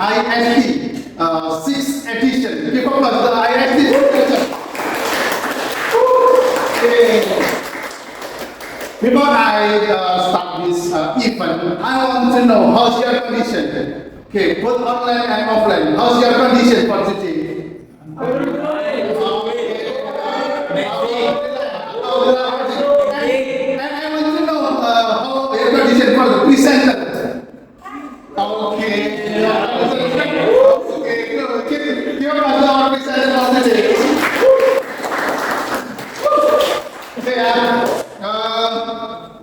IST 6th edition. Give up the IST 6th edition. Okay. Before I start this event, I want to know how's your condition. Okay, both online and offline. How's your condition for today? And I want to know how your condition for the presenter. Okay. Okay, good. Give us our presenter for today. Okay,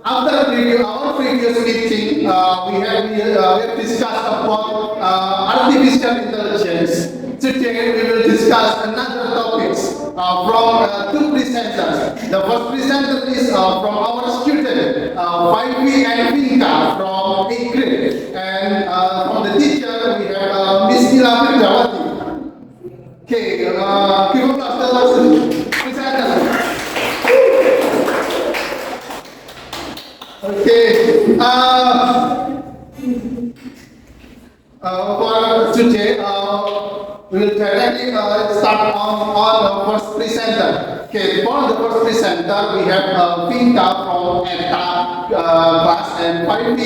after our previous meeting, we have discussed about artificial intelligence. Today we will discuss another topics from two presenters. The first presenter is from our student, 5V and Vinka from 8th grade. And from the teacher, we have Miss Nila Firdawati. Okay, give us the presenter. Okay, for today, we will directly start on the first presenter. Okay, for the first presenter, we have Vinka from ETA class and 5V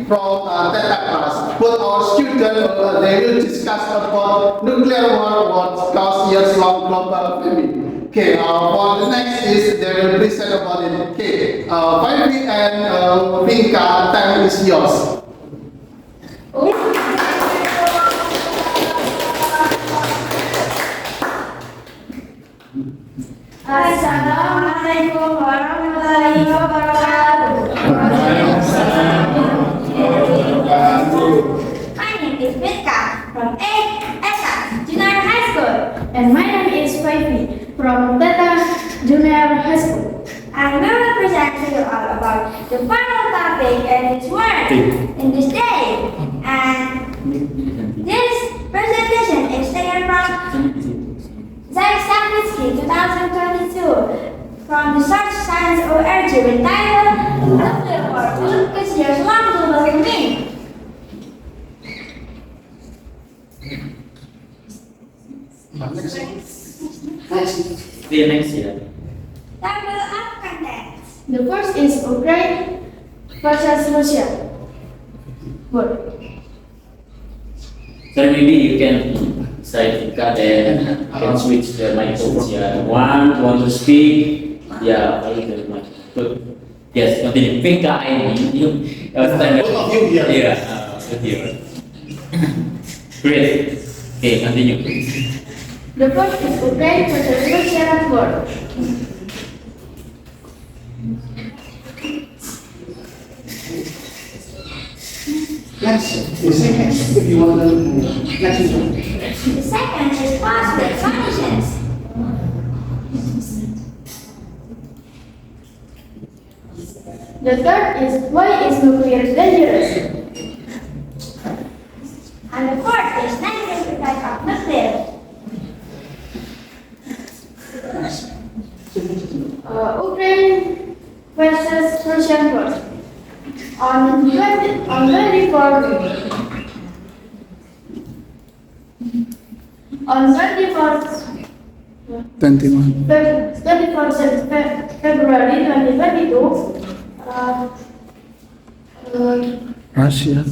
from Theta class. Both our students, they will discuss about nuclear war, what caused years-long global warming. Okay, for the next is they will present about it. Okay, 5V and Vinka, time is yours. Assalamualaikum warahmatullahi wabarakatuh. My name is Vinka from AIS Junior High School, and my name is Feynman from Theta Junior High School. I will present to you all about the final topic and its word in this day. And this presentation is taken from S.Si 2022 from the Search Science ORG entitled Nuclear War Cause Years-Long Global Warming. The next year. Table of contents. The first is Ukraine versus Russia. Good. So maybe you can side cut and can switch the microphones. Yeah, one want to speak. Yeah, a little mic. Good. Yes, continue. Vinka, you. Both of you here. Yeah, with you. Great. Okay, continue. The first is Ukraine versus Russia. War. Yes, the second, if you want to let's go. The second is possible solutions. The third is why is nuclear dangerous? And the fourth is negative effect of nuclear. Ukraine versus Russian war. On 24 February 2022, Russia.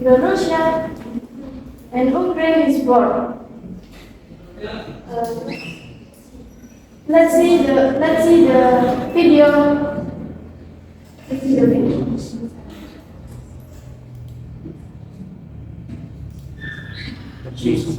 the Russia and Ukraine is war. Let's see the video. Let's see the video. Jesus.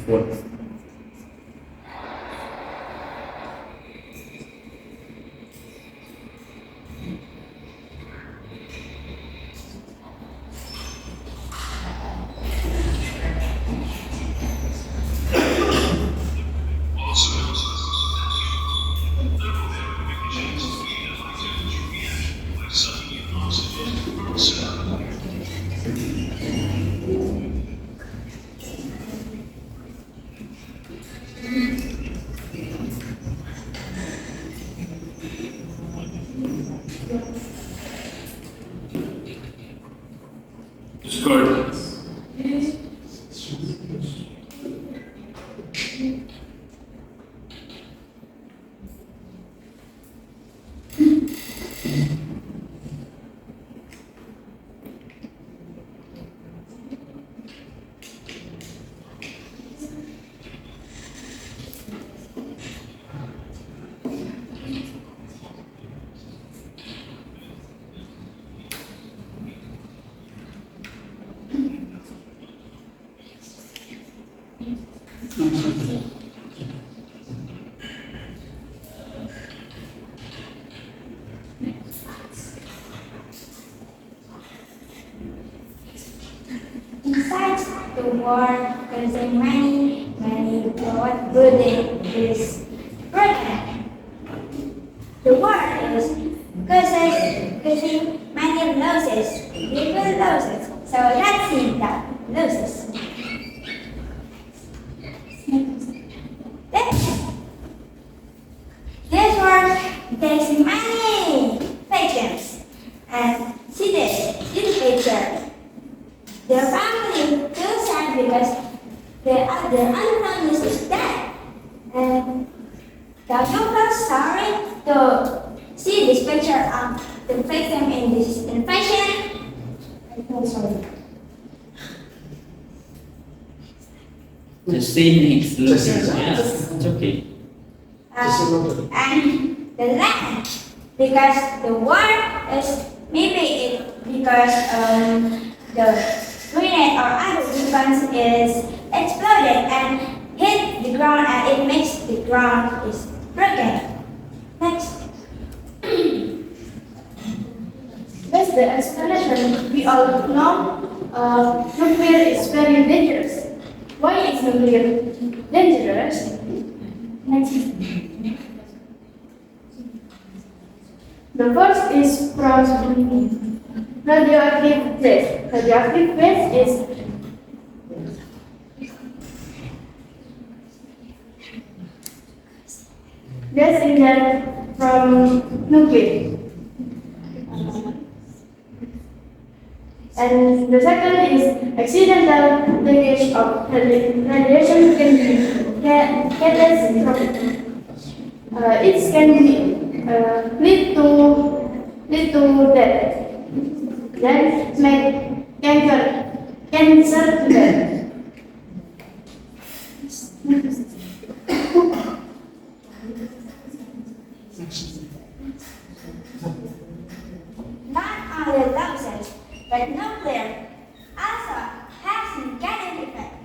Fourth. Good. Inside the war, there's a many blood building is broken. The war is causing many losses, people losses. So let's see that losses. This war takes many victims and see this picture. The family feels sad because their other family is dead. And the people sorry to see this picture of the victim in this infection. I feel sorry. The scene is losing. Just- Yeah, it's okay. And the land, because the war is maybe it because the grenade or other weapons is exploded and hit the ground and it makes the ground is broken. Next. That's the explanation. We all know nuclear is very dangerous. Why is nuclear dangerous? Next. The first is from radioactive waste. Radioactive waste is gas in there from nuclear. And the second is accidental leakage of radiation can be catastrophic. It can be lead to death. Then make cancer to death. Not only losses, but nuclear also has negative effect.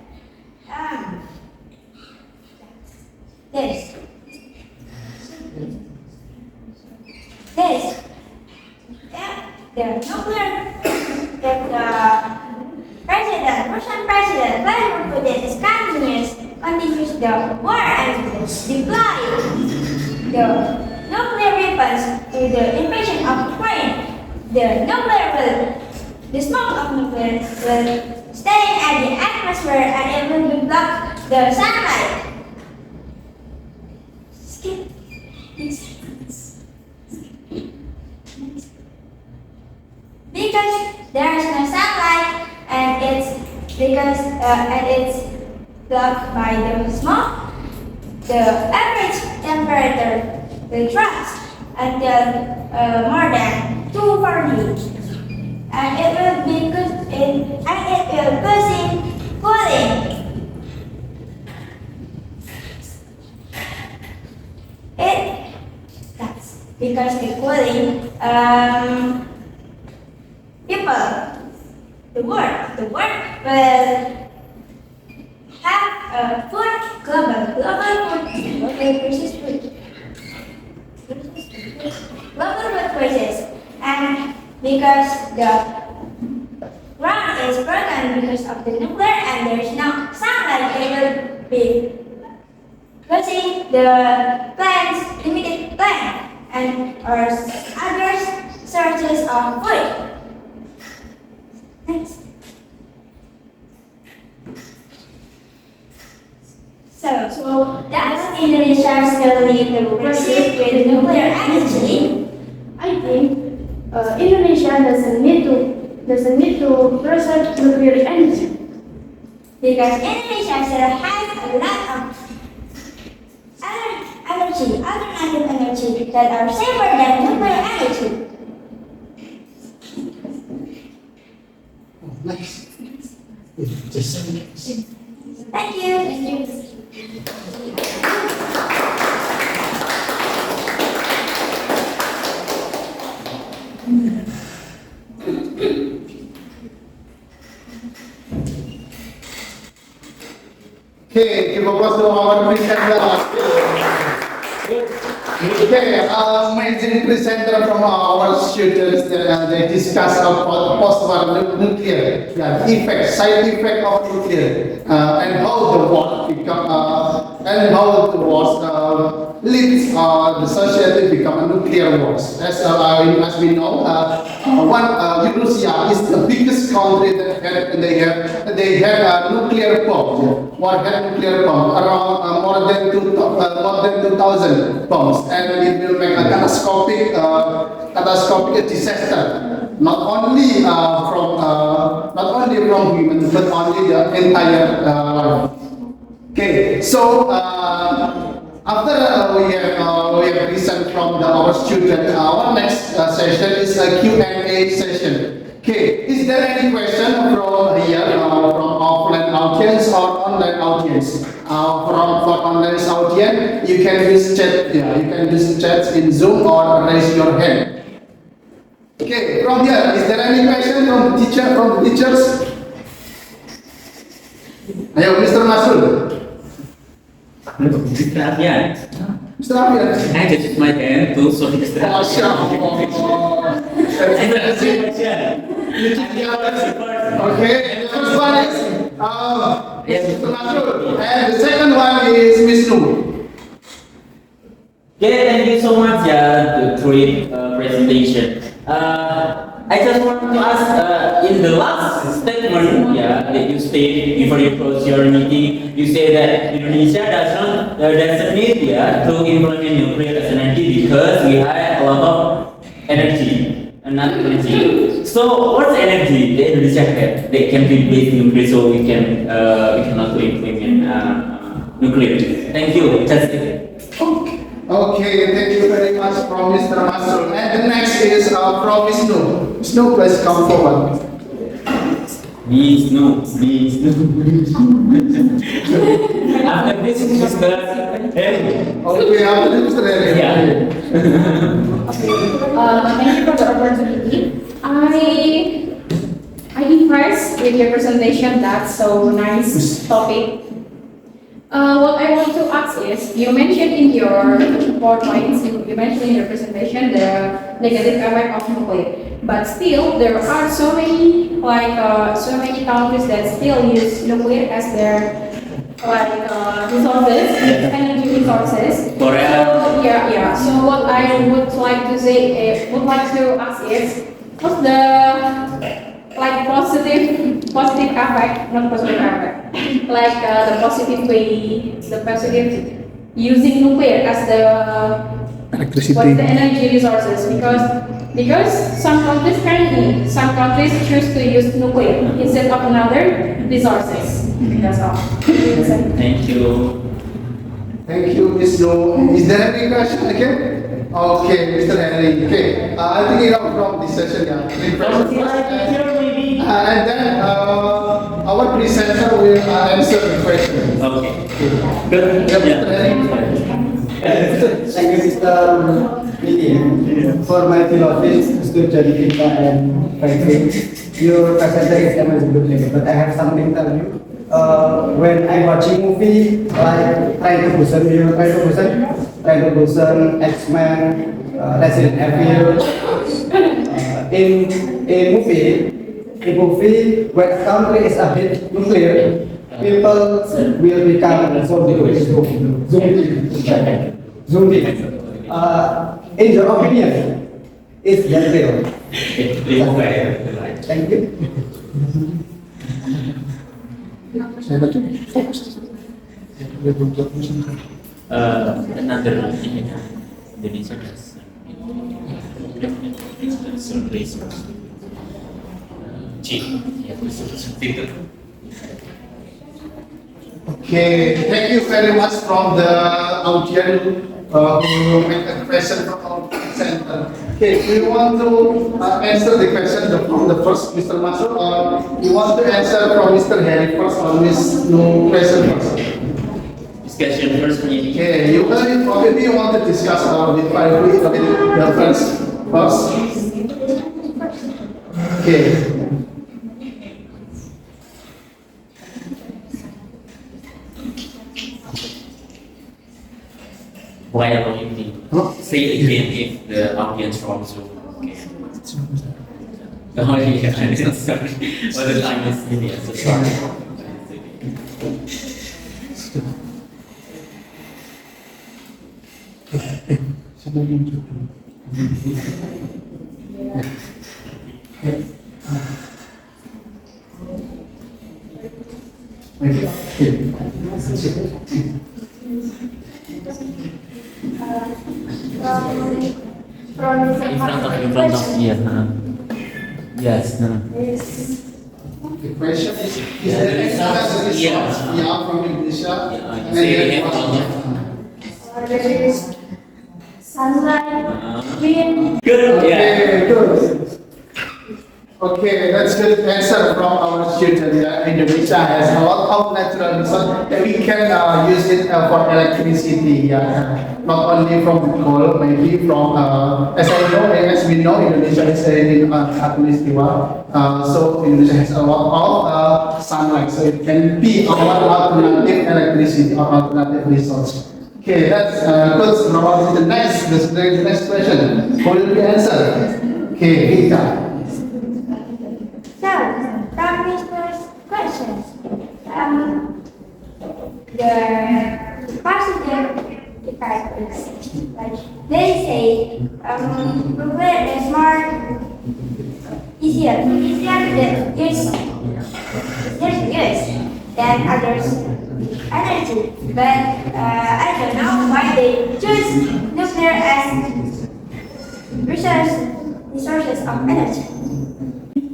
This. The nuclear, if the Russian President Vladimir Putin is continues the war and deploy the nuclear weapons to the invasion of Ukraine, the smoke of nuclear will stay at the atmosphere and it will block the sunlight. Skip. Because there is no sunlight and it's blocked by the smoke, the average temperature will drop until more than 240, and it will causing cooling. That's because the cooling people the world. The world will have a food global food versus food. Global food crisis, and because the ground is broken because of the nuclear and there is no sunlight, it will be causing the plants, limited plant, and or other sources of food. Next. So does Indonesia still need to proceed with nuclear energy? I think Indonesia doesn't need to proceed nuclear energy. Because Indonesia still has a lot of alternative energy that are safer than nuclear energy. Nice. Just Thank you. Okay, give applause to our presenter. Okay, amazing presenter from our students. They discuss about post-war nuclear, effect, side effect of nuclear, and how the war become, and how the wars leads the society become a nuclear wars. As we know, Russia is the biggest country that they have a nuclear bomb. What had nuclear bomb around more than 2,000 bombs, and it will make a catastrophic disaster. Not only from humans, but only the entire life. Okay, so after we have listened from our student, our next session is a Q&A session. Okay, is there any question from here, from offline audience or online audience? For online audience, you can use chat. Yeah, you can use chat in Zoom or raise your hand. Okay, from here, is there any question from the teacher, from the teachers? Ayo, Mr. Masul. Mr. Afian, Mr. Afian. I just my hand to so Mr. Masya Allah. Okay, and the first one is Mr. Masul, and the second one is Miss Nu. Okay, thank you so much, the great presentation. I just want to ask, in the last statement, that you stated before you close your meeting, you say that Indonesia doesn't need to implement nuclear as an energy because we have a lot of energy, not energy. So, what's the energy that Indonesia have that can be based nuclear so we cannot implement nuclear? Thank you. That's it. Okay, thank you very much from Mr. Masul. And the next is from Miss Nu. Miss Nu, please come forward. Please no. After this, Mr. Harry. Okay, after this, Mr. Harry. Yeah. Thank you for the opportunity. I impressed with your presentation. That's so nice topic. What I want to ask is, you mentioned in your PowerPoints, you mentioned in your presentation the negative effect of nuclear, but still there are so many countries that still use nuclear as their resources, energy resources. Korea. So, yeah. So what I would like to ask is, what's the positive effect, not positive effect, the positive using nuclear as the energy resources, because some countries choose to use nuclear instead of another resources. That's all. Thank you. Thank you, Miss Nu. Is there any question again? Okay, Mr. Henry. Okay, I think enough from this session. And then our presenter will answer the question. Okay. Good. Mr. Henry. Thank you, Mr. Meeting, for my field office to Jadika and Franklin. Your presenter is good, but I have something to tell you. When I watching movie like Train to Busan, you know Train to Busan, X-Men, Resident Evil. In movie, when a country is a hit nuclear, people will become zombie. In your opinion, is that real? Thank you. Another Indonesia has resource. Victor. Okay, thank you very much from the audience who made a question from our center. Okay, do you want to answer the question from the first Mr. Masur, or you want to answer from Mr. Harry first, or Miss No question first? Discussion first, maybe. Okay, maybe you want to discuss with the first. Okay. Why are you think? Say it again if the audience from Zoom. Okay. Oh yeah, sorry. But the time is near, so sorry. In front of yeah. Yes. The question is there any other resource from Indonesia? Yeah, say it again. There is sunlight, wind. Good. Okay, good. Okay, that's good answer from our student. Yeah. Indonesia has a lot of natural resources that we can use it for electricity. Yeah. Not only from coal, maybe from as we know, Indonesia is in Khatulistiwa. So Indonesia has a lot of sunlight, so it can be our alternative electricity or alternative resource. Okay, that's good. Now the next question. Who will be answer? Okay, Rita. So, from this first question, the positive effect is like they say, nuclear is more easier to use than others energy, but I don't know why they choose nuclear as resources of energy.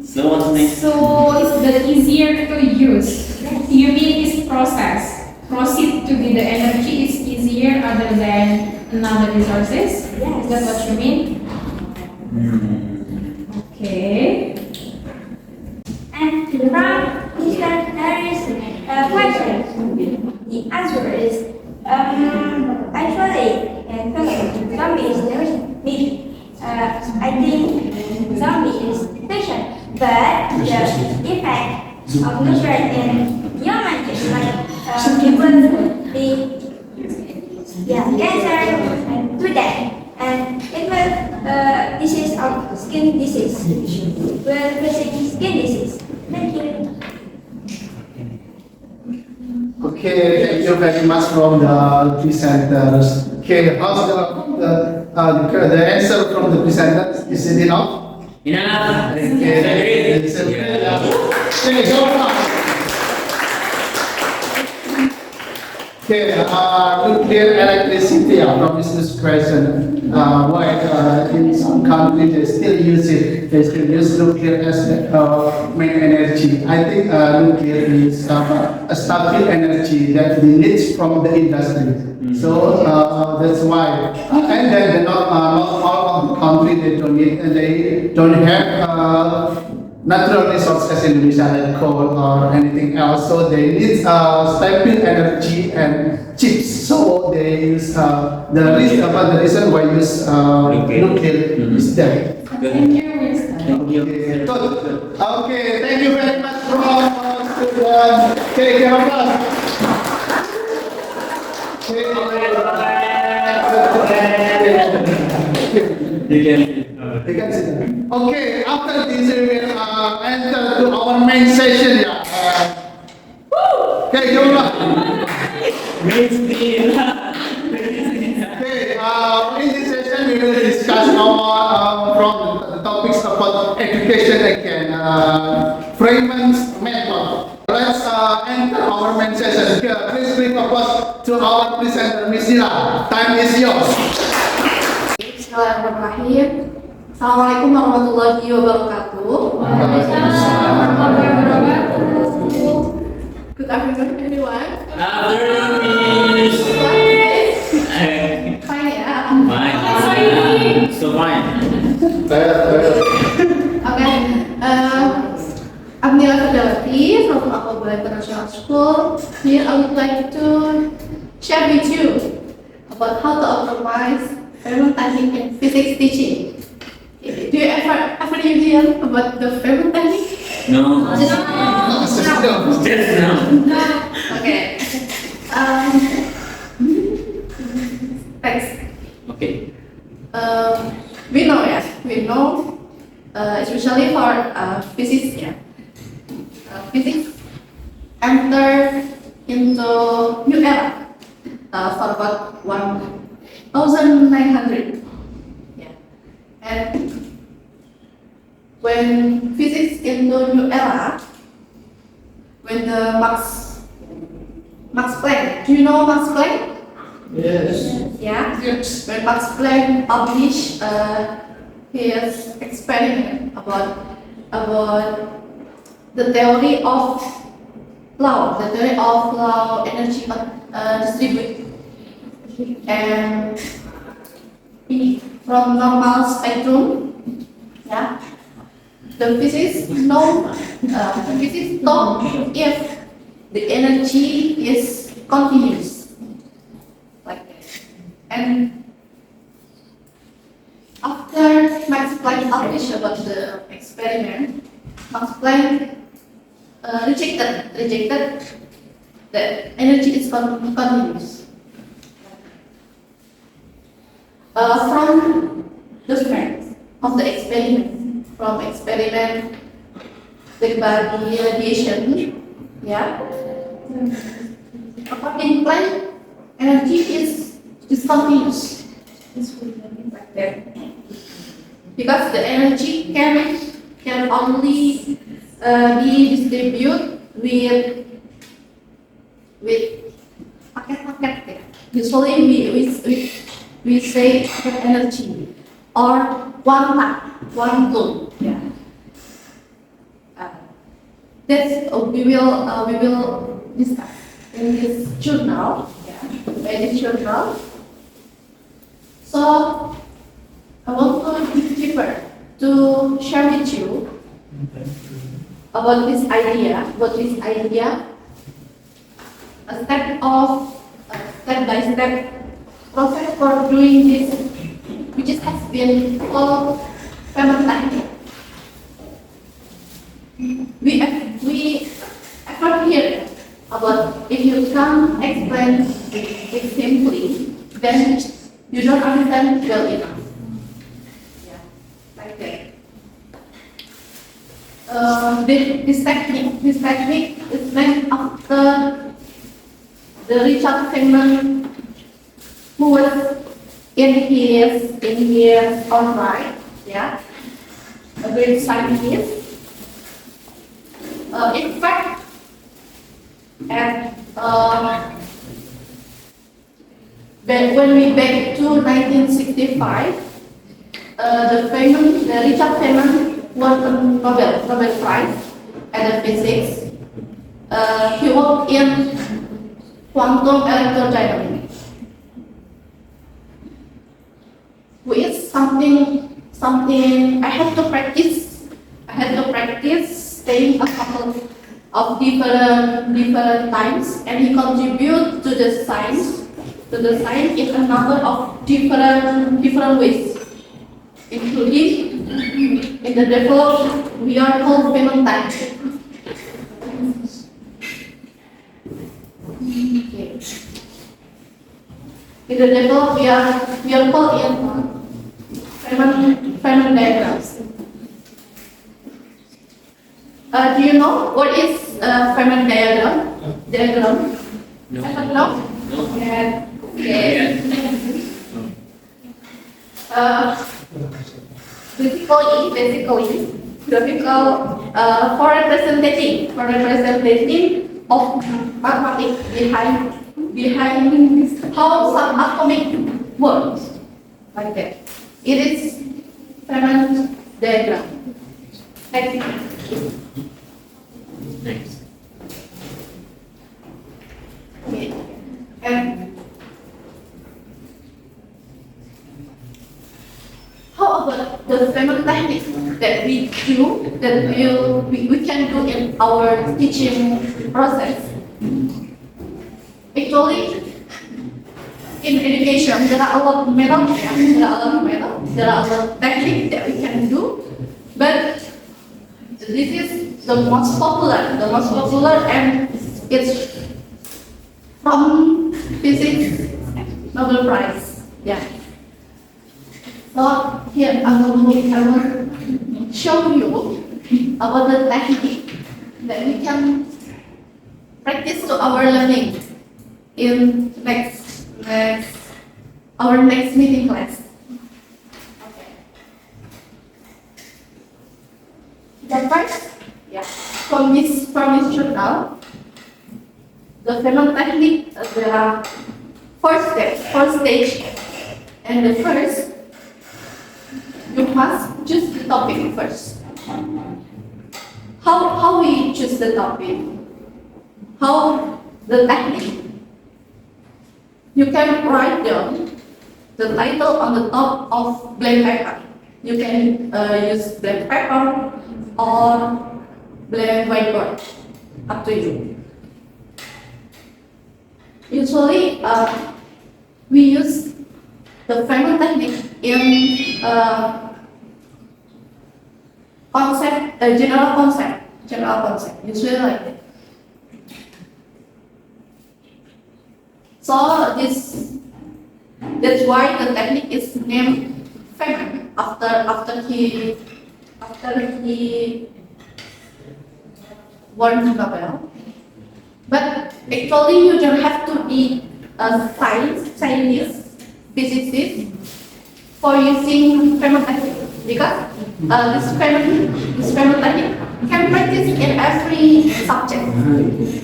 So what's next? So it's the easier to use. You mean this process? Proceed to be the energy is easier other than another resources? Yes. Is that what you mean? Okay. And from Mr. Harris' question, the answer is actually zombie is never me. I think zombie is fiction, but the effect of nuclear in human is like people be cancer and to death, and it will disease of skin disease will visit skin disease. Thank you. Okay, thank you very much from the presenters. Okay, how's the answer from the presenters? Is it enough? Enough. Okay, okay, go on. Okay, nuclear electricity, from this question, why in some countries they still use it, they still use nuclear as main energy. I think nuclear is a stable energy that we need from the industry. So that's why, and then not all of the countries they don't have natural resources in Indonesia like coal or anything else, so they need stable energy and chips. So they use the reason why use nuclear is there. Thank you. you. Okay, good. Okay, thank you very much from student. Okay, give applause. You can. You can sit down. Okay, after this we will enter to our main session. Yeah. Okay, give applause. Okay, in this session we will discuss from the topics about education again. Feynman's method. Let's enter our main session. Okay, please bring applause to our presenter, Miss Nila. Time is yours. Bismillahirrahmanirrahim. Assalamualaikum warahmatullahi wabarakatuh. Good afternoon, everyone. After Miss. Fine ya. Fine. So fine. Okay. I'm Nila Firdawati from AIS International School. Here I would like to share with you about how to optimize Feynman technique in physics teaching. Do you ever hear about the Feynman technique? No. Just no. Okay. Thanks. Okay. We know, especially for physics, yeah. Physics enter into new era for about 1900. Yeah. And when physics into new era, when the Max Planck, do you know Max Planck? Yes. Yeah. Yes. When Max Planck published his experiment about the theory of law energy distribute, and from normal spectrum, yeah, the physicists know if the energy is continuous, like that. And after Max Planck published about the experiment, Max Planck rejected that energy is continuous. From the strength of the experiment, the body radiation, yeah. According to Planck, energy is continuous. Like that. Because the energy can only be distributed with packet. Usually we say packet energy or one tone. Yeah. That we will discuss in this journal. Yeah. In this journal. So I want to dig deeper to share with you about this idea, a step-by-step process for doing this, which has been called Feynman technique. We ever hear about if you can't explain it simply, then you don't understand well enough. Yeah, like that. This technique is named after the Richard Feynman, who was in his own right, yeah, a great scientist. In fact, when we back to 1965, the Richard Feynman won a Nobel Prize at physics. He worked in quantum electrodynamics, which is something I had to practice. Staying a couple of different times, and he contributed to the science in a number of different ways. including in the developed, we are called Feynman type. Okay. In the developed, we are called in Feynman diagrams. Do you know what is Feynman diagram? No. I don't know. No. Yeah. Okay. Basically, for representing of mathematics behind how some atomic works, like that. It is Feynman diagram. Thank you. Thanks. Okay. And how about the Feynman technique that we do, that we can do in our teaching process? Actually, in education, there are a lot of methods, there are a lot of techniques that we can do, but this is the most popular, and it's from physics Nobel Prize. Yeah. So here I will show you about the technique that we can practice to our learning in our next meeting class. Okay. The first, yeah, from this journal, the Feynman technique, there are four stage, and the first, you must choose the topic first. How we choose the topic? How the technique? You can write down the title on the top of blank paper. You can use blank paper or blank whiteboard, up to you. Usually, we use the Feynman technique in general concept, usually like that. So that's why the technique is named Feynman after he won the Nobel. But actually, you don't have to be a scientist, physicist for using Feynman technique, because this Feynman technique can practice in every subject.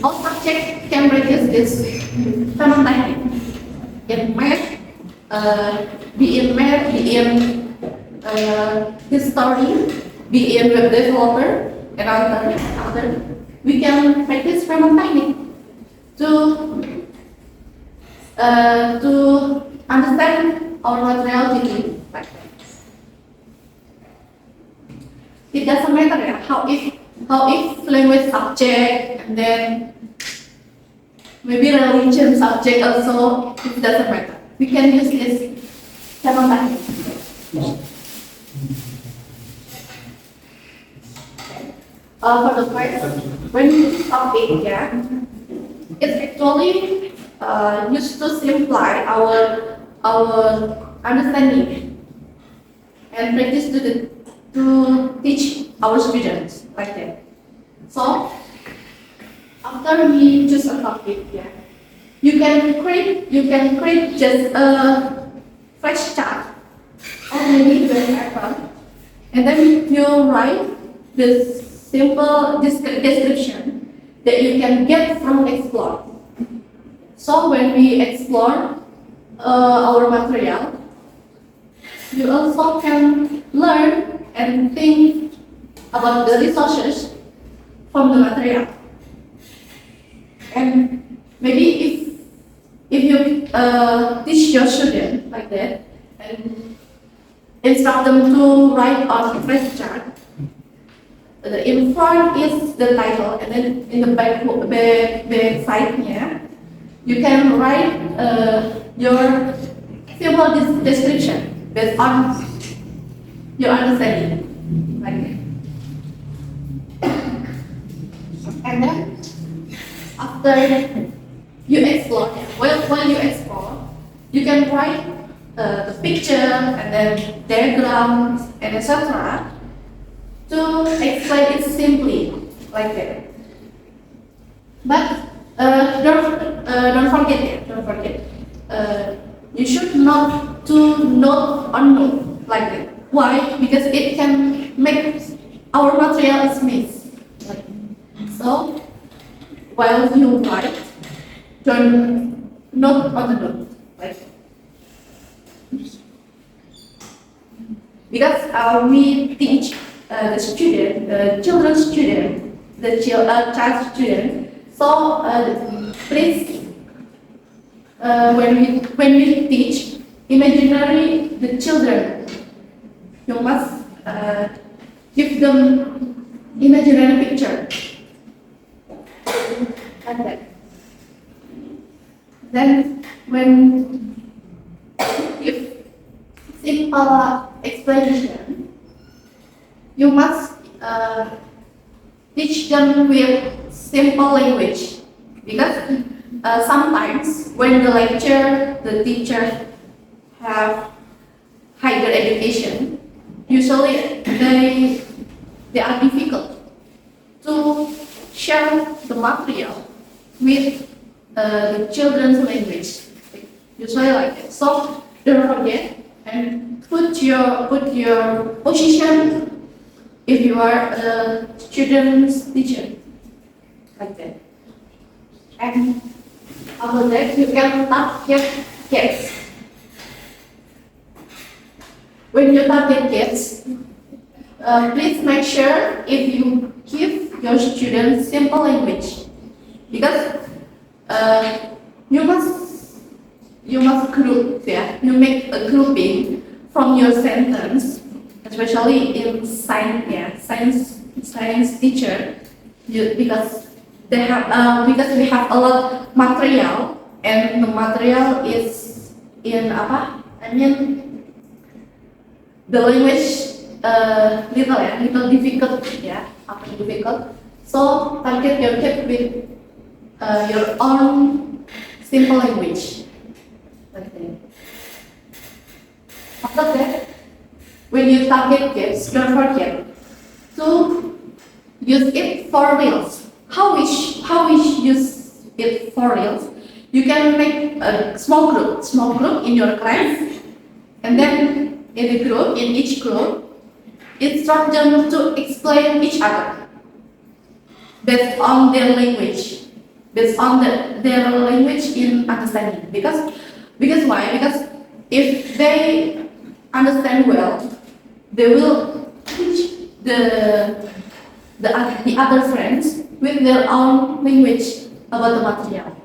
All subjects can practice this Feynman technique. In math, be in history, be in web developer, and other. We can practice Feynman technique to understand our materiality. Like that. It doesn't matter how if language subject, and then maybe religion subject also, it doesn't matter. We can use this Feynman technique. For the first, when we use topic, yeah, it's actually used to simplify our understanding and practice to teach our students, like that. So after we choose a topic, yeah, you can create just a fresh chart or maybe blank paper, and then you write this simple description that you can get from explore. So when we explore our material, you also can learn and think about the resources from the material. And maybe if you teach your student like that and instruct them to write on a fresh chart, in front is the title, and then in the back side here, you can write your simple description based on your understanding. Like that. And then after you explore, while you explore, you can write the picture and then diagrams and etc. to explain it simply like that. But don't forget it. Don't forget. You should not to note on note like that. Why? Because it can make our material is missed. Like, so while you write, don't note on the note like that. Because we teach the student, the children student, the child student. So please, when we teach imaginary the children, you must give them imaginary picture like that. Then when if simple explanation, you must teach them with simple language, because sometimes when the lecture, the teacher have higher education, usually they are difficult to share the material with the children's language, usually like that. So don't forget and put your position if you are a student's teacher like that. And after that you can target kids. When you target kids, please make sure if you give your students simple language, because you must group, yeah. You make a grouping from your sentence, especially in science, yeah, science teacher. Because they have because we have a lot material, and the material is in apa? I mean the language little difficult, yeah, difficult. So target your kid with your own simple language. Like that. After that, when you target kids, don't forget to use it for reals. How we use it for reals? You can make a small group in your class, and then in each group, instruct them to explain each other based on their language, based on their language in understanding. Because why? Because if they understand well, they will teach the other friends with their own language about the material.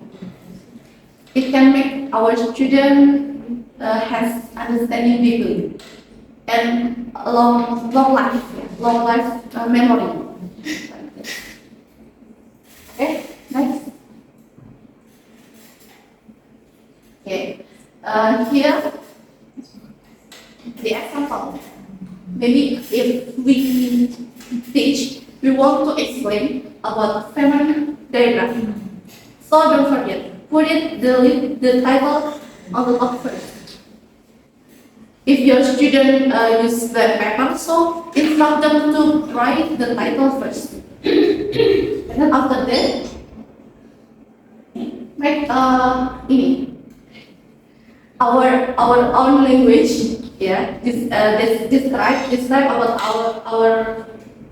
It can make our student has understanding deeply and long life memory. Okay, next. Okay, here the example. Maybe if we teach, we want to explain about Feynman diagram. So don't forget, put it the title on the top first. If your student use the paper, so instruct them to write the title first. And then after that, make our own language, yeah. Describe about our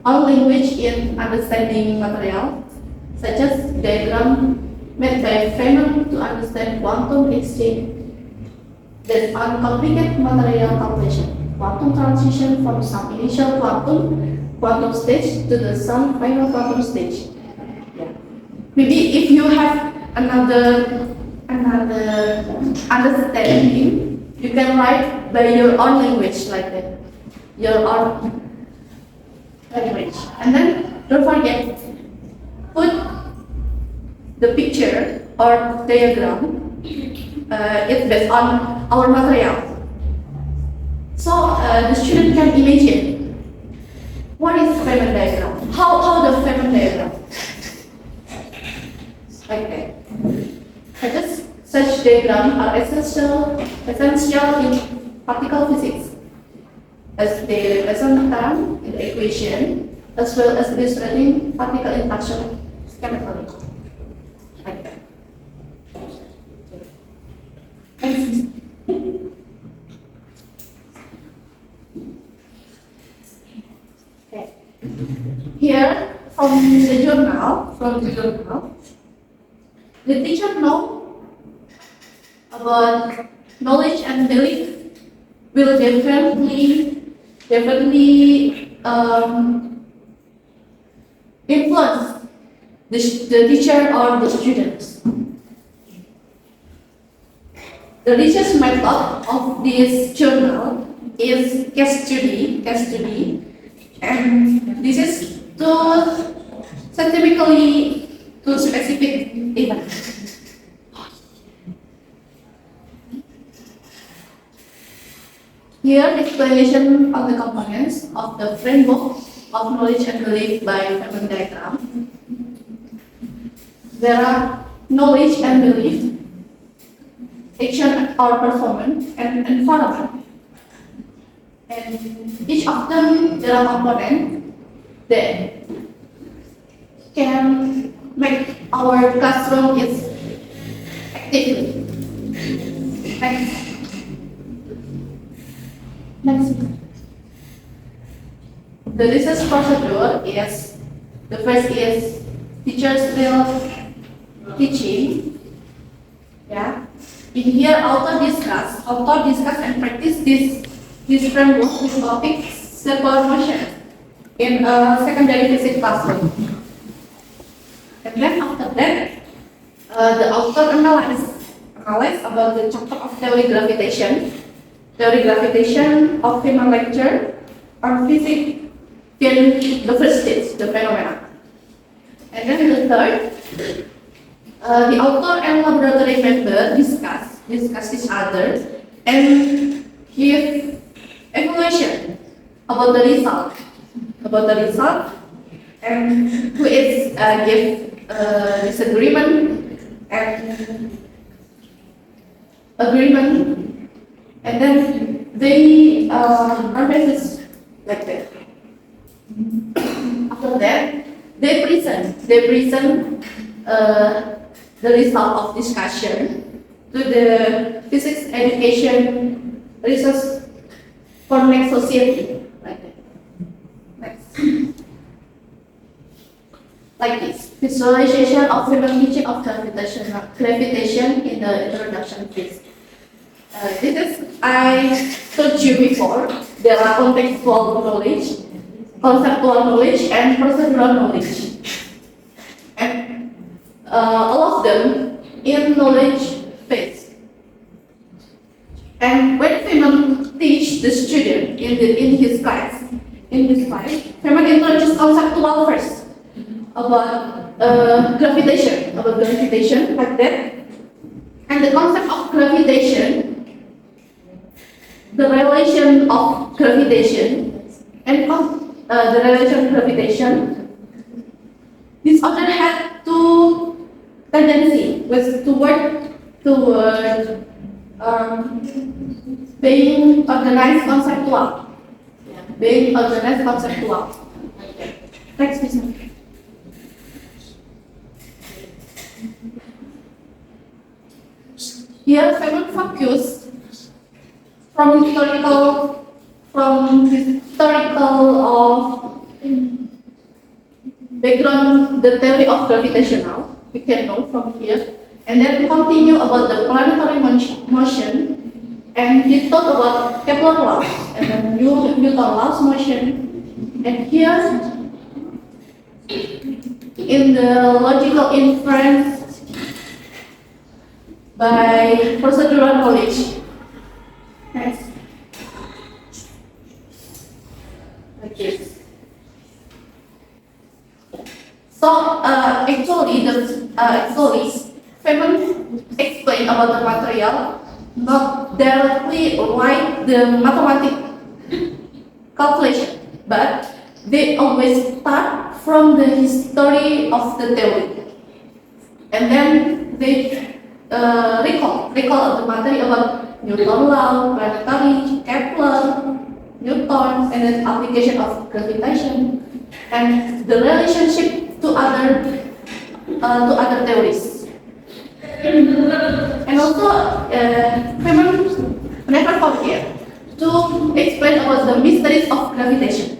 own language in understanding material, such as diagram made by Feynman to understand quantum exchange based on complicated material calculation, quantum transition from some initial quantum stage to the some final quantum stage. Yeah. Maybe if you have another understanding, you can write by your own language like that, your own language. And then don't forget, put the picture or diagram. It's based on our material. So the student can imagine what is Feynman diagram? How the Feynman diagram? Like that. Such diagrams are essential in particle physics, as they represent time in the equation, as well as illustrating particle interaction schematically. Like that. Next. Okay. Here, from the journal, the teacher know about knowledge and belief will definitely influence the teacher or the students. The research method of this journal is case study, and this is to scientifically to specific events. Here, explanation of the components of the framework of knowledge and belief by Feynman diagram. There are knowledge and belief, action or performance, and environment. And each of them, there are components that can make our classroom is active. Next. The research procedure is, the first is teachers will teaching. Yeah. In here, author discuss and practice this framework with topic circular motion in a secondary physics classroom. And then after that, the author analyze about the chapter of theory gravitation of Feynman lecture on physics in the first stage, the phenomena. And then the third, the author and laboratory member discuss each other and give evaluation about the result, and who is give disagreement and agreement, and then they organize like that. After that, they present the result of discussion to the physics education research for next society, like that. Next. Like this. Visualization of Feynman teaching of gravitation in the introduction phase. This is, I told you before, there are contextual knowledge, conceptual knowledge, and procedural knowledge. And all of them in knowledge phase. And when Feynman teach the student in his class, Feynman introduces conceptual first about gravitation, like that. And the concept of gravitation, the relation of gravitation, and the relation of gravitation, this author had two tendency toward being organized conceptual. Next, please. Here, Feynman focus from historical of background, the theory of gravitational, we can know from here, and then we continue about the planetary motion, and he talked about Kepler laws, and then Newton laws motion, and here in the logical inference by procedural knowledge. Next. Like this. So actually, Feynman explained about the material, not directly like the calculation, but they always start from the history of the theory, and then they recall the material about Newton law, planetary, Kepler, Newton, and then application of gravitation, and the relationship to other theories. And also, Feynman never forget to explain about the mysteries of gravitation.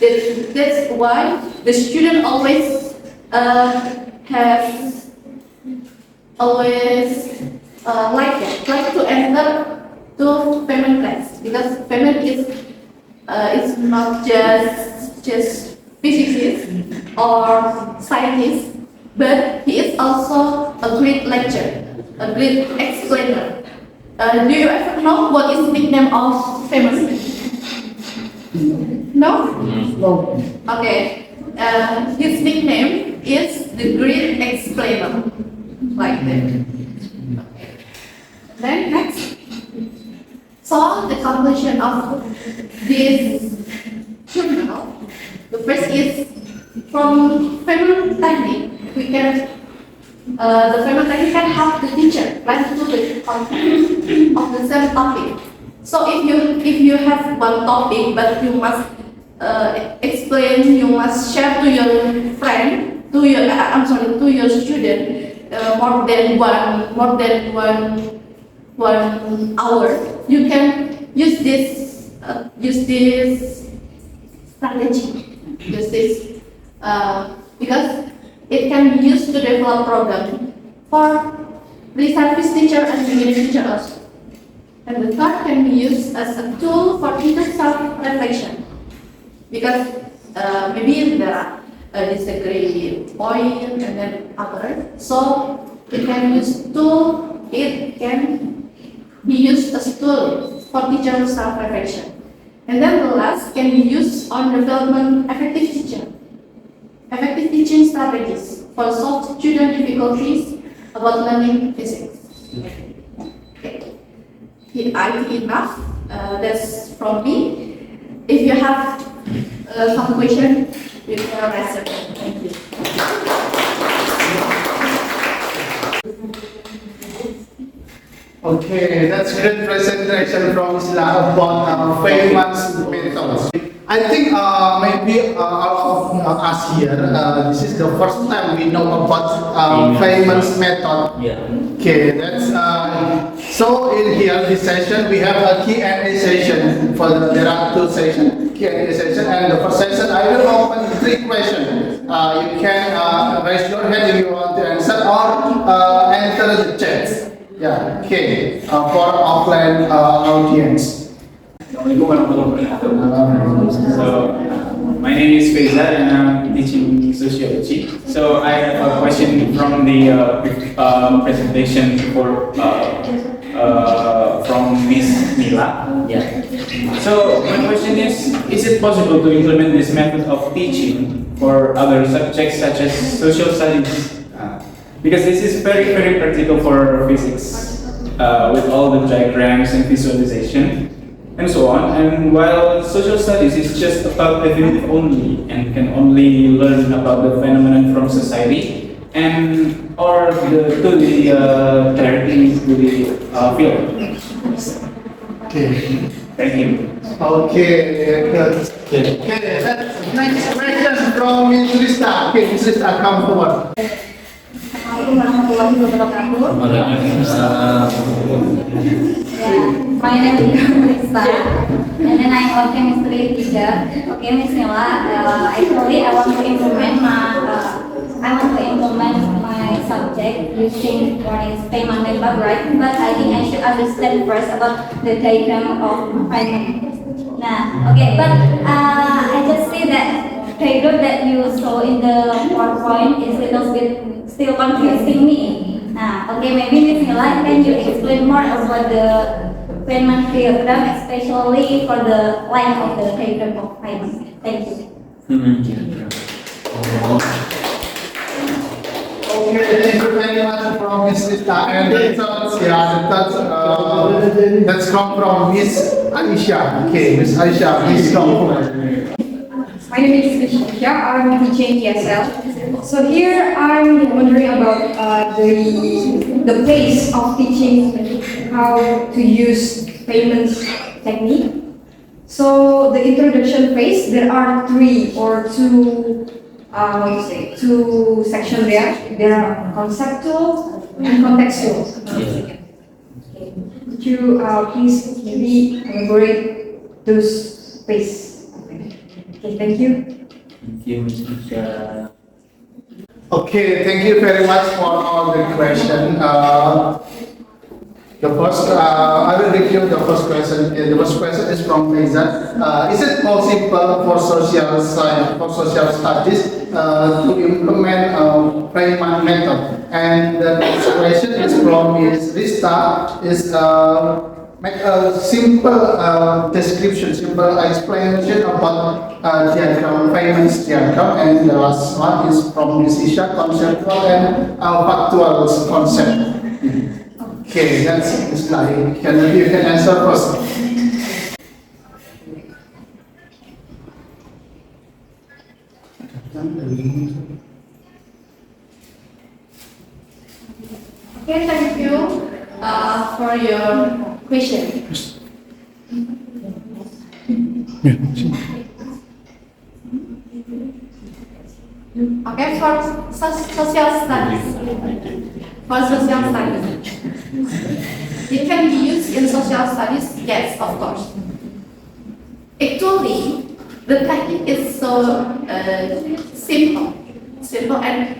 That's why the student always like to enter to Feynman class, because Feynman is not just physicist or scientist, but he is also a great lecturer, a great explainer. Do you ever know what is the nickname of Feynman? No? No. Okay. His nickname is the Great Explainer. Like that. Okay. Then next. So the conclusion of this journal. The first is from Feynman technique. We can the Feynman technique can help the teacher learn to the content of the same topic. So if you have one topic, but you must explain, you must share to your friend, to your student more than one hour. You can use this strategy, because it can be used to develop program for pre-service teacher and beginner teacher also. And the third can be used as a tool for teacher self-reflection, because maybe there are disagree point and then other. So it can be used as a tool for teacher self-reflection. And then the last can be used on development effective teaching strategies for solve student difficulties about learning physics. Okay. I think enough. That's from me. If you have some question, you can answer. Thank you. Okay, that's great presentation from Nila about Feynman's methods. I think maybe all of us here, this is the first time we know about Feynman's method. Yeah. Okay, that's so in here this session we have a Q&A session. There are two sessions, Q&A session, and the first session I will open 3 questions. You can raise your hand if you want to answer, or enter the chat. Yeah, okay, for offline audience. Assalamualaikum warahmatullahi wabarakatuh. So, my name is Feza and I'm teaching sociology. So, I have a question from the presentation from Miss Nila. Yeah. So, my question is it possible to implement this method of teaching for other subjects such as social studies? Because this is very, very practical for physics, with all the diagrams and visualization and so on. And while social studies is just about definitive only and can only learn about the phenomenon from society and or directly to the field. Okay. Thank you. Okay, good. Okay, that's next question from Miss Rista. Okay, Miss Rista, come forward. Assalamualaikum warahmatullahi wabarakatuh. My name is Rista, and then I'm a chemistry teacher. Okay, Miss Nila, actually I want to implement my subject using what is Feynman method, right? But I think I should understand first about the diagram of Feynman. Nah, okay, but I just see that diagram that you saw in the PowerPoint is a little bit still confusing me. Okay, maybe Miss Nila, can you explain more about the Feynman diagram, especially for the line of the diagram of Feynman? Thank you. Okay, thank you very much from Miss Lista. And that's come from Miss Aisha. Okay, Miss Aisha, please come forward. My name is Aisha. I'm teaching ESL. So here I'm wondering about the pace of teaching how to use Feynman's technique. So the introduction phase, there are two sections there. There are conceptual and contextual. Could you please maybe elaborate those phase? Okay, thank you. Thank you, Ms. Isha. Okay, thank you very much for all the question. The first, I will review the first question. The first question is from Faizan. Is it possible for social science, for social studies, to implement Feynman method? And the next question is from Ms. Rista. Is make a simple description, simple explanation about diagram, Feynman's diagram. And the last one is from Ms. Isha, conceptual and factual concept. Okay, that's the slide. You can answer first. Okay, thank you for your question. Okay, for social studies. It can be used in social studies, yes, of course. Actually, the technique is so simple, and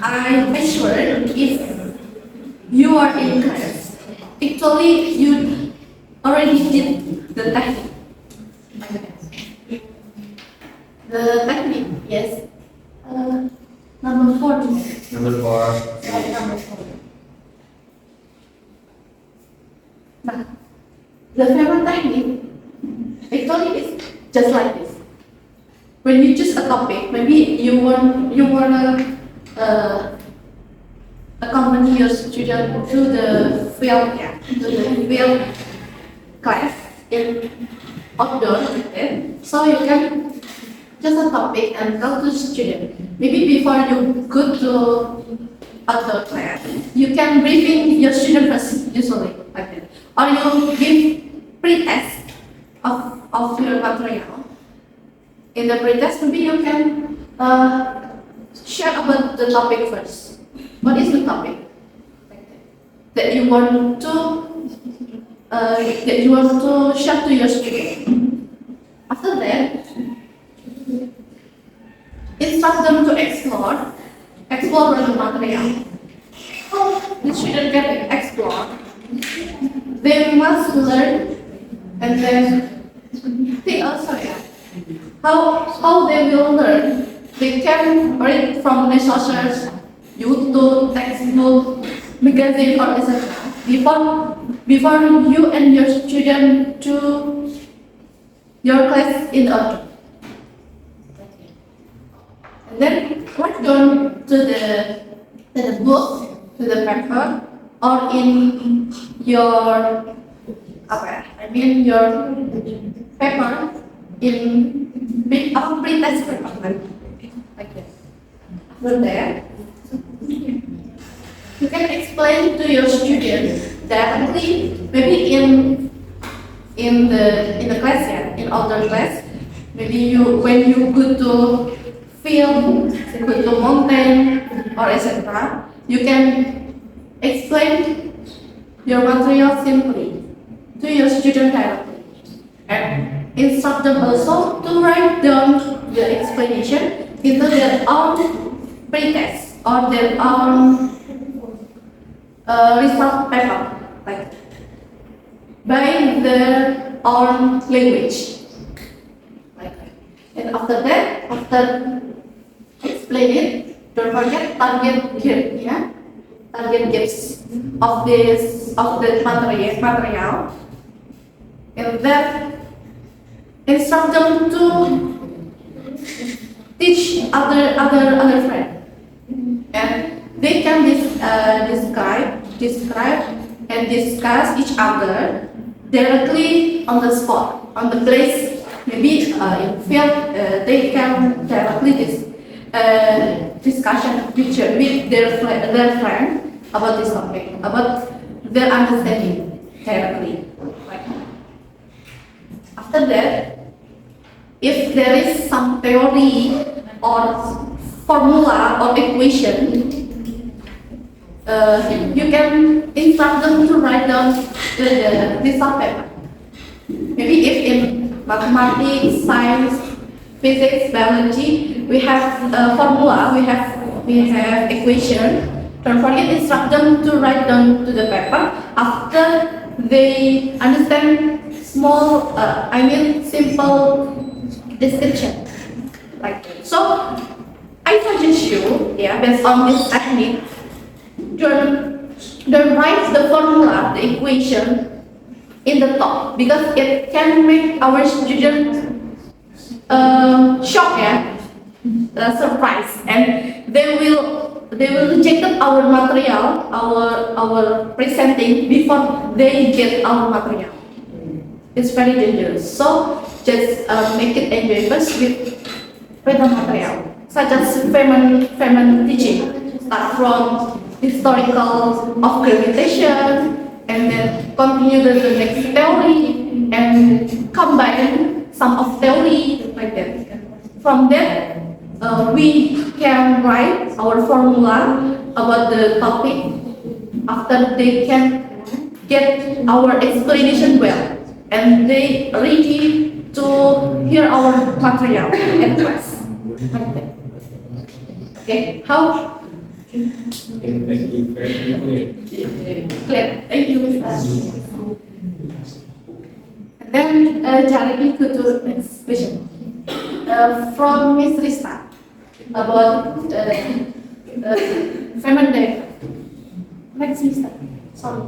I'm sure if you are in class, actually you already did the technique. The technique, yes. Number 4. Number 4. Slide number 4. Nah, the Feynman technique actually is just like this. When you choose a topic, maybe you wanna accompany your student to the field class in outdoor, okay? So you can just a topic and tell to student. Maybe before you go to outdoor class, you can briefing your student first, usually like that. Or you give pre-test of your material. In the pre-test, maybe you can share about the topic first. What is the topic that you want to share to your student? After that, instruct them to explore the material. How the student can explore? They must learn and then think also, yeah. How they will learn? They can read from resources, YouTube, textbook, magazine, or etc. Before you and your student to your class in autumn. And then write down to the book, to the paper, or in your your paper in big pre-test paper, like that. After that, you can explain to your students directly, maybe in the class, yeah, in outdoor class. Maybe when you go to field, go to mountain, or etc. You can explain your material simply to your student directly, and instruct them also to write down the explanation into their own pre-test or their own result paper, like by their own language. Like that. And after that, after explain it, don't forget target gap, yeah? Target gaps of the material. And then instruct them to teach other friends. And they can describe and discuss each other directly on the spot, on the place. Maybe in field, they can directly discussion with their friend about this topic, about their understanding directly. Right. After that, if there is some theory or formula or equation, you can instruct them to write down this topic. Maybe if in mathematics, science, physics, biology, we have formula, we have equation. Don't forget, instruct them to write down to the paper after they understand simple description. Like that. So I suggest you, based on this technique, don't write the formula, the equation in the top, because it can make our students shocked, surprised, and they will reject our material, our presenting before they get our material. It's very dangerous. So just make it enjoyable with the material, such as Feynman teaching, start from historical of gravitation, and then continue to the next theory, and combine some of theory like that. From that, we can write our formula about the topic after they can get our explanation well, and they ready to hear our material at class. Like that. Okay, how? Thank you. Very clear. Clear. Thank you, Mr. And then directly to the next question. From Ms. Rista about Feynman diagram. Next, Mr. Sorry.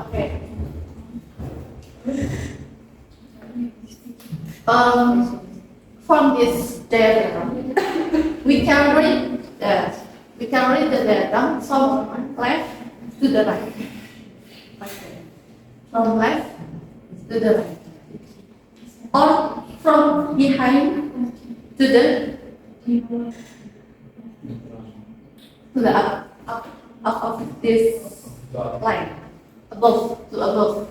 Okay. From this diagram, we can read the diagram from left to the right. Okay. From left to the right, or from behind to the up of this line, above to above.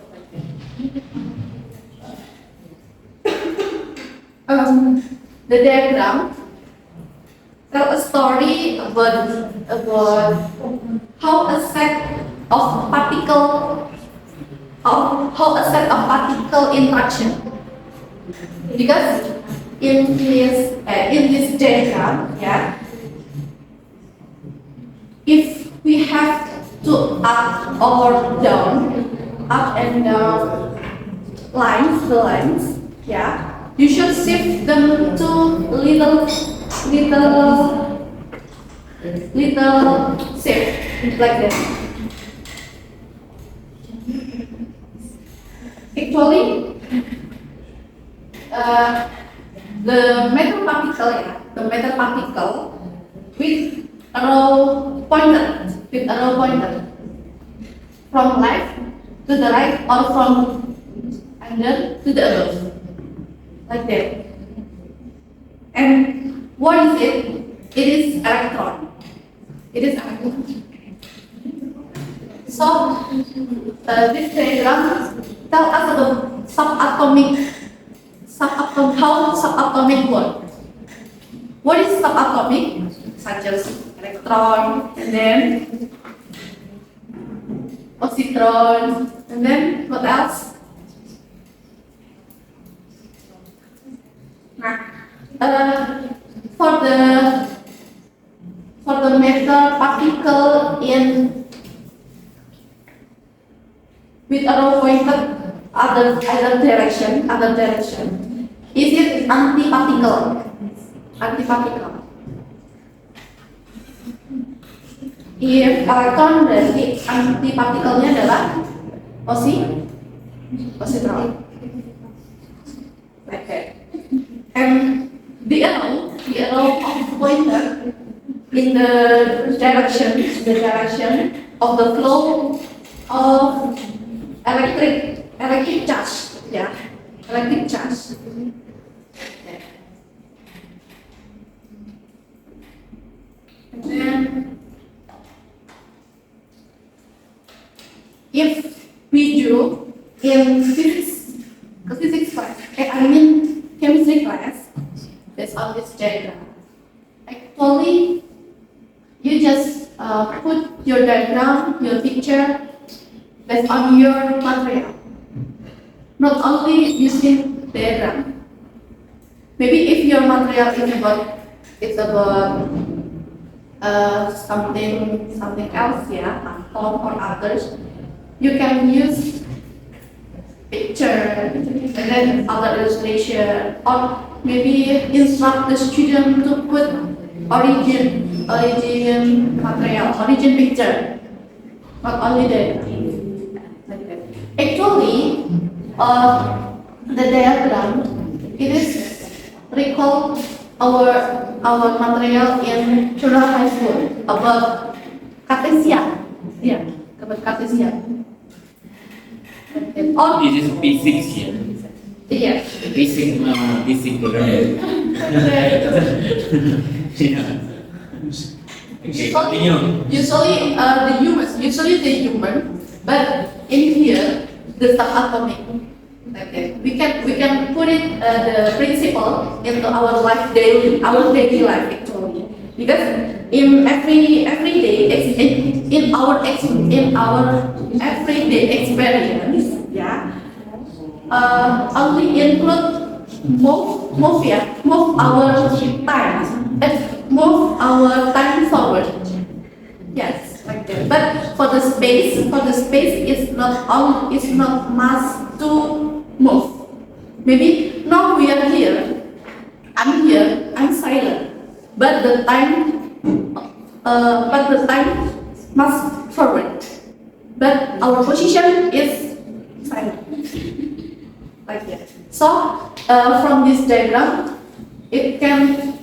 The diagram tell a story about how a set of particle interaction. Because in this diagram, if we have to up and down the lines, you should shift them to little shift like that. Actually, the metal particle with arrow pointed from left to the right or from under to the above, like that. And what is it? It is electron. So this diagram tells us about how subatomic work. What is subatomic? Such as electron, and then positron, and then what else? For the metal particle in with arrow pointed other direction, is it antiparticle? If electron, berarti antipartikelnya adalah positron. Okay. And the arrow of pointer in the direction of the flow of electric charge. Yeah, electric charge. And then, if we do in physics class, I mean chemistry class, based on this diagram, actually, you just put your diagram, your picture, based on your material. Not only using diagram. Maybe if your material is about something else, yeah, or others, you can use picture and then other illustration, or maybe instruct the student to put origin material, origin picture, not only the actually the diagram it is recall our material in Chura High School about Cartesian, yeah, about Cartesian. Or This is physics here. yeah. Physics program. Yeah. Okay, continue. Usually the human, but in here the subatomic. Okay. We can put it the principle into our daily life actually, because in every day in our everyday experience, yeah, only include move our time forward. Yes, like that. But for the space is not must to move. Maybe now we are here. I'm here. I'm silent. But the time must forward. But our position is silent. Like that. So from this diagram, it can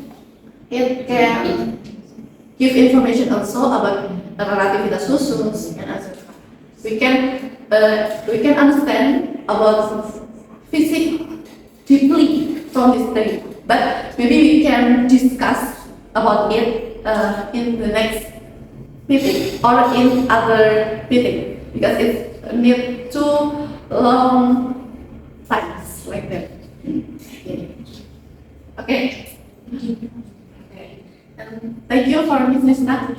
give information also about relativitas khusus and etc. We can understand about physics deeply from this study, but maybe we can discuss about it in the next meeting or in other meeting, because it needs too long times like that. Okay. Thank you for Miss Nat.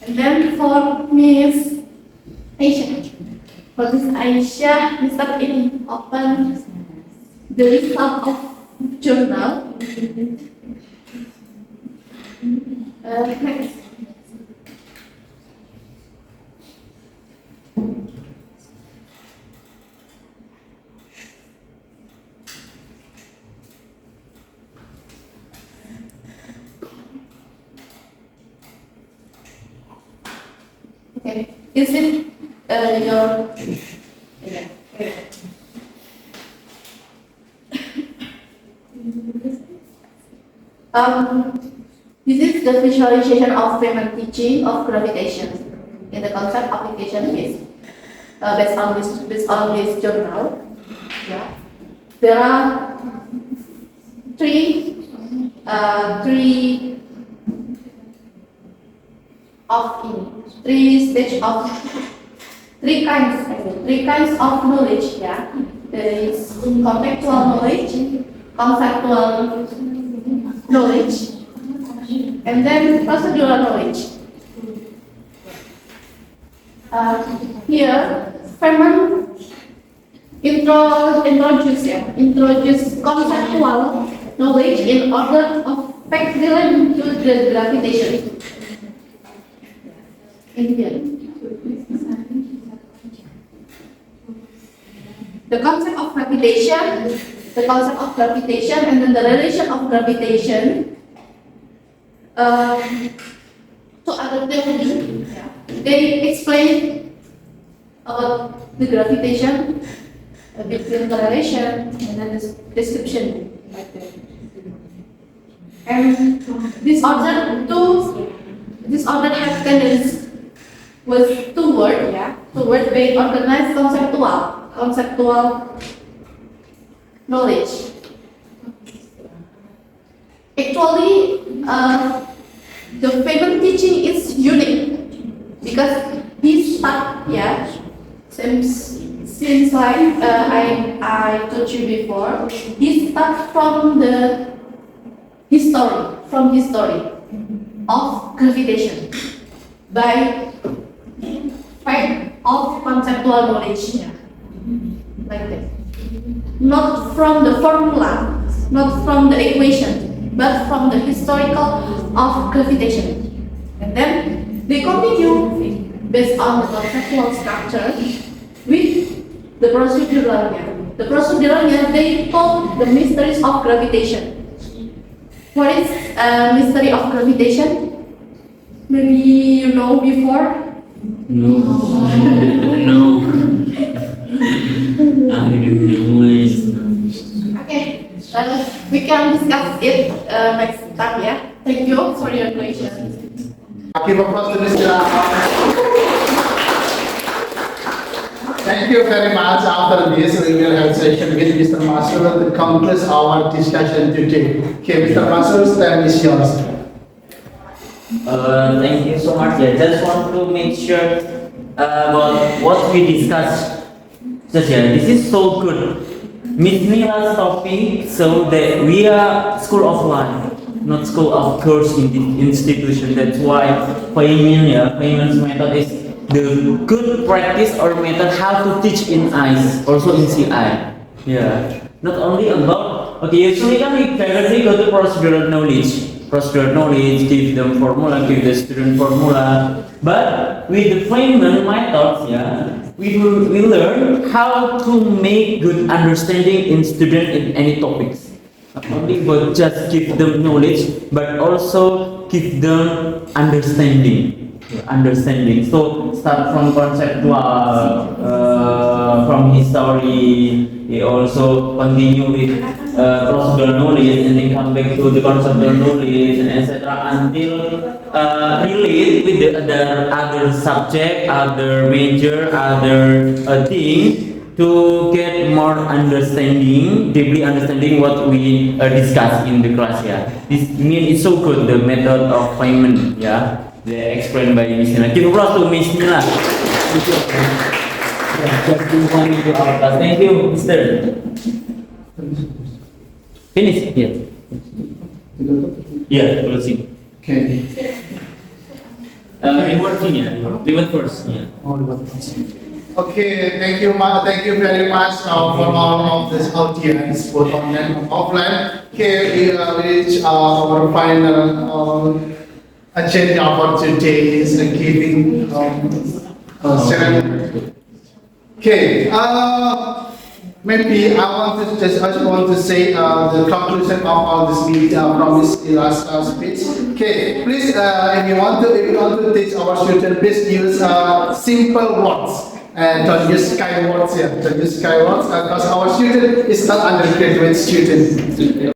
And then for Miss Aisha. For Miss Aisha, Mr. ini open the result of journal. Next. Okay, is it your? Yeah. Okay. This is the visualization of Feynman teaching of gravitation in the concept application is based on this journal. Yeah, there are three three kinds of knowledge. Yeah, there is contextual knowledge, conceptual knowledge, and then procedural knowledge. Here, Feynman introduce conceptual knowledge in order of fact related to the gravitation. In here, the concept of gravitation, and then the relation of gravitation to other theory. They explain about the gravitation between correlation and then description like that. And this order have tendency with two words, two words based organized conceptual knowledge. Actually, the Feynman teaching is unique because he start, since like I told you before, he start from the history of gravitation by fact of conceptual knowledge, like that. Not from the formula, not from the equation, but from the historical of gravitation. And then they continue based on the conceptual structure with the proceduralnya. The proceduralnya, they call the mysteries of gravitation. What is mystery of gravitation? Maybe you know before? No. No. I don't know it. Okay, we can discuss it next time, Thank you for your question. Give applause to Mr. Thank you very much. After this, we will have session with Mr. Masur to conclude our discussion today. Okay, Mr. Masur, time is yours. Thank you so much. Just want to make sure about what we discussed. This is so good. Miss Nila's topic, so that we are school of life, not school of course in this institution. That's why Feynman's method is the good practice or method how to teach in AIS, also in CI. Not only about, usually we directly go to procedural knowledge. Procedural knowledge, give them formula, give the student formula. But with the Feynman methods, we learn how to make good understanding in student in any topics. Not only but just give them knowledge, but also give them understanding. So start from conceptual, from history. We also continue with procedural knowledge, and then come back to the conceptual knowledge, and etc. until relate with the other subject, other major, other thing to get more understanding, deeply understanding what we discuss in the class. This means it's so good, the method of Feynman. They explained by Miss Nila. Give applause to Miss Nila. Just to our class. Thank you, Mr. Finish? Closing. Okay. Reward first. Okay, thank you very much for all of this audience, both online and offline. Okay, we reach our final agenda for today is giving ceremony. Okay, maybe I just want to say the conclusion of all this meeting from this last speech. Okay, please, if you want to teach our students, please use simple words. And don't use sky words here. Don't use sky words because our student is not undergraduate student.